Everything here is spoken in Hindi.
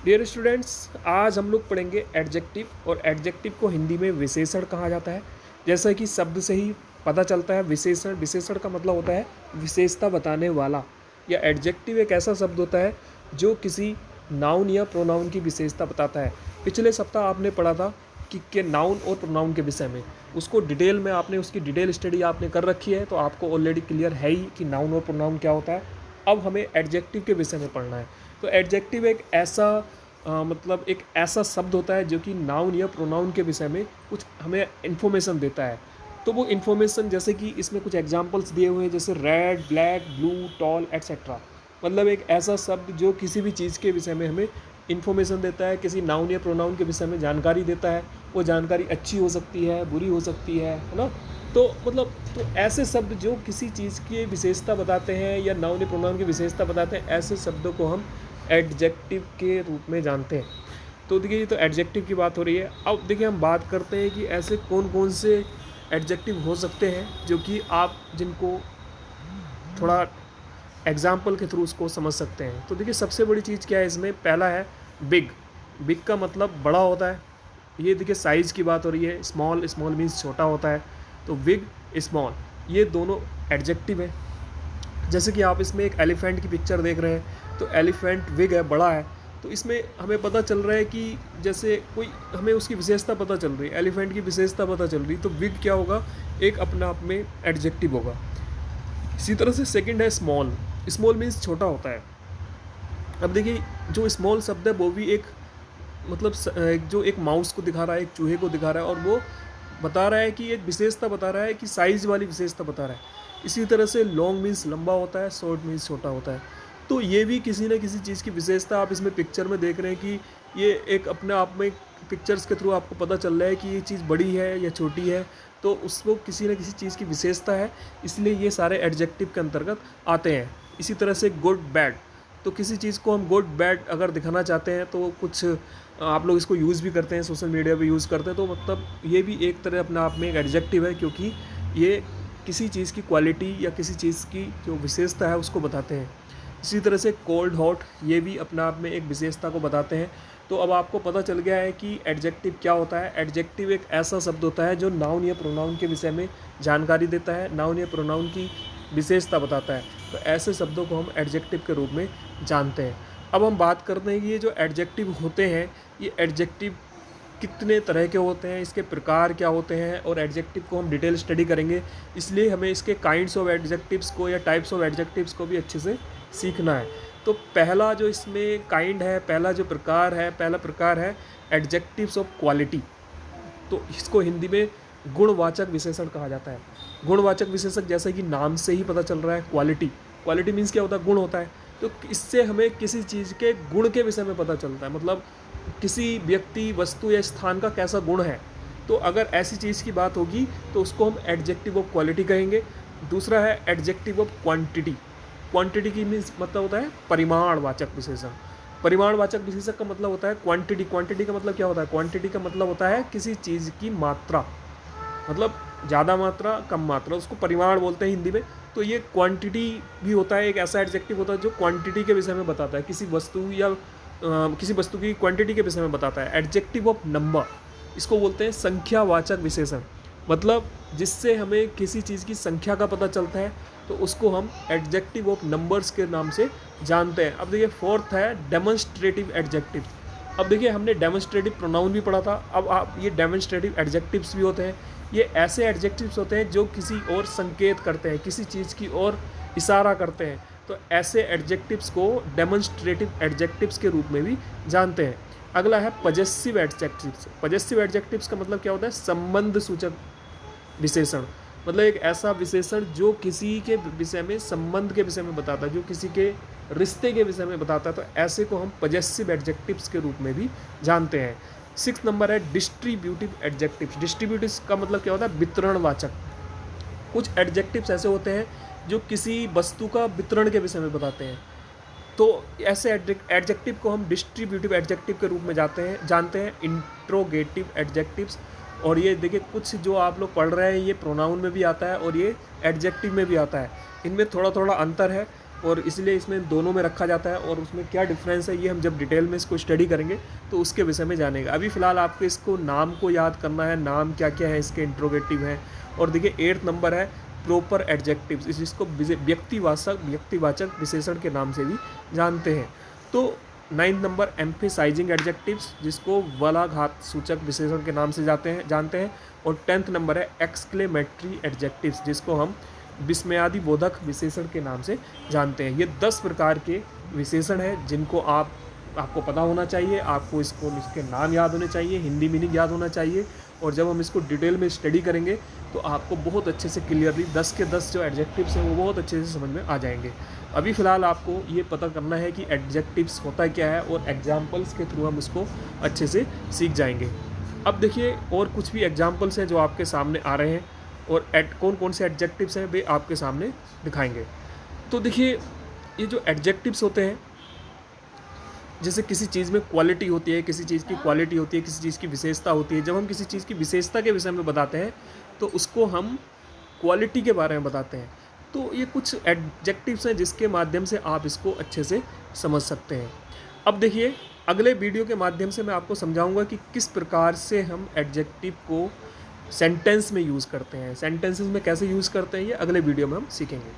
डियर स्टूडेंट्स, आज हम लोग पढ़ेंगे एडजेक्टिव। और एडजेक्टिव को हिंदी में विशेषण कहा जाता है। जैसा कि शब्द से ही पता चलता है, विशेषण विशेषण का मतलब होता है विशेषता बताने वाला। या एडजेक्टिव एक ऐसा शब्द होता है जो किसी नाउन या प्रोनाउन की विशेषता बताता है। पिछले सप्ताह आपने पढ़ा था कि नाउन और प्रोनाउन के विषय में, उसको डिटेल में आपने उसकी डिटेल स्टडी आपने कर रखी है, तो आपको ऑलरेडी क्लियर है ही कि नाउन और प्रोनाउन क्या होता है। अब हमें एडजेक्टिव के विषय में पढ़ना है। तो एडजेक्टिव एक ऐसा मतलब एक ऐसा शब्द होता है जो कि नाउन या प्रोनाउन के विषय में कुछ हमें इन्फॉर्मेशन देता है। तो वो इन्फॉर्मेशन, जैसे कि इसमें कुछ एग्जांपल्स दिए हुए हैं, जैसे red, black, blue, tall, etcetera. मतलब एक ऐसा शब्द जो किसी भी चीज़ के विषय में हमें इन्फॉर्मेशन देता है, किसी नाउन या प्रोनाउन के विषय में जानकारी देता है। वो जानकारी अच्छी हो सकती है, बुरी हो सकती है ना। तो मतलब तो ऐसे शब्द जो किसी चीज़ की विशेषता बताते हैं या नाउन या प्रोनाउन की विशेषता बताते हैं, ऐसे शब्दों को हम एडजेक्टिव के रूप में जानते हैं। तो देखिए, ये तो एडजेक्टिव की बात हो रही है। अब देखिए, हम बात करते हैं कि ऐसे कौन कौन से एडजेक्टिव हो सकते हैं जो कि आप जिनको थोड़ा एग्जाम्पल के थ्रू उसको समझ सकते हैं। तो देखिए, सबसे बड़ी चीज़ क्या है इसमें, पहला है बिग। बिग का मतलब बड़ा होता है। ये देखिए, साइज़ की बात हो रही है। स्मॉल, स्मॉल मीन्स छोटा होता है। तो बिग, स्मॉल, ये दोनों एडजेक्टिव है। जैसे कि आप इसमें एक एलिफेंट की पिक्चर देख रहे हैं, तो एलिफेंट बिग है, बड़ा है। तो इसमें हमें पता चल रहा है कि जैसे कोई हमें उसकी विशेषता पता चल रही है, एलिफेंट की विशेषता पता चल रही, तो बिग क्या होगा, एक अपने आप में एडजेक्टिव होगा। इसी तरह से सेकंड है स्मॉल। स्मॉल मीन्स छोटा होता है। अब देखिए, जो स्मॉल शब्द है वो भी एक मतलब जो एक माउस को दिखा रहा है, एक चूहे को दिखा रहा है, और वो बता रहा है कि एक विशेषता बता रहा है कि साइज़ वाली विशेषता बता रहा है। इसी तरह से लॉन्ग मीन्स लंबा होता है, शॉर्ट मीन्स छोटा होता है। तो ये भी किसी न किसी चीज़ की विशेषता आप इसमें पिक्चर में देख रहे हैं कि ये एक अपने आप में पिक्चर्स के थ्रू आपको पता चल रहा है कि ये चीज़ बड़ी है या छोटी है। तो उसको किसी न किसी चीज़ की विशेषता है, इसलिए ये सारे एडजेक्टिव के अंतर्गत आते हैं। इसी तरह से गुड, बैड। तो किसी चीज़ को हम गुड बैड अगर दिखाना चाहते हैं तो कुछ आप लोग इसको यूज़ भी करते हैं, सोशल मीडिया पे यूज़ करते हैं। तो मतलब ये भी एक तरह अपने आप में एक एडजेक्टिव है, क्योंकि ये किसी चीज़ की क्वालिटी या किसी चीज़ की जो विशेषता है उसको बताते हैं। इसी तरह से कोल्ड, हॉट, ये भी अपने आप में एक विशेषता को बताते हैं। तो अब आपको पता चल गया है कि एडजेक्टिव क्या होता है। एडजेक्टिव एक ऐसा शब्द होता है जो नाउन या प्रोनाउन के विषय में जानकारी देता है, नाउन या प्रोनाउन की विशेषता बताता है। तो ऐसे शब्दों को हम एडजेक्टिव के रूप में जानते हैं। अब हम बात करते हैं कि ये जो एडजेक्टिव होते हैं, ये एडजेक्टिव कितने तरह के होते हैं, इसके प्रकार क्या होते हैं, और एडजेक्टिव को हम डिटेल स्टडी करेंगे। इसलिए हमें इसके काइंड्स ऑफ एडजेक्टिव्स को या टाइप्स ऑफ एडजेक्टिव्स को भी अच्छे से सीखना है। तो पहला जो इसमें काइंड है, पहला जो प्रकार है, पहला प्रकार है एडजेक्टिव्स ऑफ क्वालिटी। तो इसको हिंदी में गुणवाचक विशेषण कहा जाता है। गुणवाचक विशेषक, जैसे कि नाम से ही पता चल रहा है, क्वालिटी। क्वालिटी मीन्स क्या होता है, गुण होता है। तो इससे हमें किसी चीज़ के गुण के विषय में पता चलता है, मतलब किसी व्यक्ति, वस्तु या स्थान का कैसा गुण है। तो अगर ऐसी चीज़ की बात होगी तो उसको हम एडजेक्टिव ऑफ क्वालिटी कहेंगे। दूसरा है एडजेक्टिव ऑफ क्वांटिटी। क्वांटिटी की मीन्स मतलब होता है परिमाणवाचक विशेषण। परिमाणवाचक विशेषक का मतलब होता है क्वांटिटी। क्वांटिटी का मतलब क्या होता है, क्वांटिटी का मतलब होता है किसी चीज़ की मात्रा, मतलब ज़्यादा मात्रा, कम मात्रा, उसको परिमाण बोलते हैं हिंदी में। तो ये क्वांटिटी भी होता है, एक ऐसा एडजेक्टिव होता है जो क्वांटिटी के विषय में बताता है, किसी वस्तु या किसी वस्तु की क्वांटिटी के विषय में बताता है। एडजेक्टिव ऑफ नंबर, इसको बोलते हैं संख्यावाचक विशेषण। मतलब जिससे हमें किसी चीज़ की संख्या का पता चलता है, तो उसको हम एडजेक्टिव ऑफ नंबर्स के नाम से जानते हैं। अब देखिए, फोर्थ है डेमोन्स्ट्रेटिव एडजेक्टिव। अब देखिए, हमने डेमोन्स्ट्रेटिव प्रोनाउन भी पढ़ा था। अब आप ये डेमोन्स्ट्रेटिव एडजेक्टिव्स भी होते हैं। ये ऐसे एडजेक्टिव्स होते हैं जो किसी और संकेत करते हैं, किसी चीज़ की ओर इशारा करते हैं। तो ऐसे एडजेक्टिव्स को डेमोन्स्ट्रेटिव एडजेक्टिव्स के रूप में भी जानते हैं। अगला है पजेसिव एडजेक्टिव्स। पजेसिव एडजेक्टिव्स का मतलब क्या होता है, संबंध सूचक विशेषण। मतलब एक ऐसा विशेषण जो किसी के विषय में, संबंध के विषय में बताता है, जो किसी के रिश्ते के विषय में बताता है। तो ऐसे को हम पजेसिव एडजेक्टिव्स के रूप में भी जानते हैं। 6 नंबर है डिस्ट्रीब्यूटिव एडजेक्टिव्स। डिस्ट्रीब्यूटिव्स का मतलब क्या होता है, वितरणवाचक। कुछ एडजेक्टिव्स ऐसे होते हैं जो किसी वस्तु का वितरण के विषय में बताते हैं। तो ऐसे एडजेक्टिव को हम डिस्ट्रीब्यूटिव एडजेक्टिव के रूप में जानते हैं। इंट्रोगेटिव एडजेक्टिव्स, और ये देखिए, कुछ जो आप लोग पढ़ रहे हैं ये प्रोनाउन में भी आता है और ये एडजेक्टिव में भी आता है। इनमें थोड़ा थोड़ा अंतर है। और इसलिए इसमें दोनों में रखा जाता है, और उसमें क्या डिफरेंस है ये हम जब डिटेल में इसको स्टडी करेंगे तो उसके विषय में जानेंगे। अभी फ़िलहाल आपको इसको नाम को याद करना है, नाम क्या क्या है, इसके इंट्रोगेटिव हैं। और देखिए 8th नंबर है प्रॉपर एडजेक्टिव्स, जिसको व्यक्तिवाचक विशेषण के नाम से भी जानते हैं। तो 9th नंबर एम्फेसाइजिंग एडजेक्टिव्स, जिसको वलाघात सूचक विशेषण के नाम से जानते हैं। और 10th नंबर है एक्सक्लेमेटरी एडजेक्टिव्स, जिसको हम विस्मयादि बोधक विशेषण के नाम से जानते हैं। ये 10 प्रकार के विशेषण हैं जिनको आपको पता होना चाहिए, आपको इसके नाम याद होने चाहिए, हिंदी मीनिंग याद होना चाहिए। और जब हम इसको डिटेल में स्टडी करेंगे तो आपको बहुत अच्छे से क्लियरली 10 के 10 जो एडजेक्टिव्स हैं वो बहुत अच्छे से समझ में आ जाएंगे। अभी फ़िलहाल आपको ये पता करना है कि एडजेक्टिव्स होता क्या है, और एग्जाम्पल्स के थ्रू हम उसको अच्छे से सीख जाएंगे। अब देखिए और कुछ भी एग्जाम्पल्स हैं जो आपके सामने आ रहे हैं, और कौन कौन से एडजेक्टिव्स हैं वे आपके सामने दिखाएंगे। तो देखिए ये जो एडजेक्टिव्स होते हैं, जैसे किसी चीज़ में क्वालिटी होती है, किसी चीज़ की क्वालिटी होती है, किसी चीज़ की विशेषता होती है। जब हम किसी चीज़ की विशेषता के विषय में बताते हैं तो उसको हम क्वालिटी के बारे में बताते हैं। तो ये कुछ एडजेक्टिव्स हैं जिसके माध्यम से आप इसको अच्छे से समझ सकते हैं। अब देखिए अगले वीडियो के माध्यम से मैं आपको समझाऊंगा कि किस प्रकार से हम एडजेक्टिव को सेंटेंस में यूज़ करते हैं, सेंटेंसेस में कैसे यूज़ करते हैं, ये अगले वीडियो में हम सीखेंगे।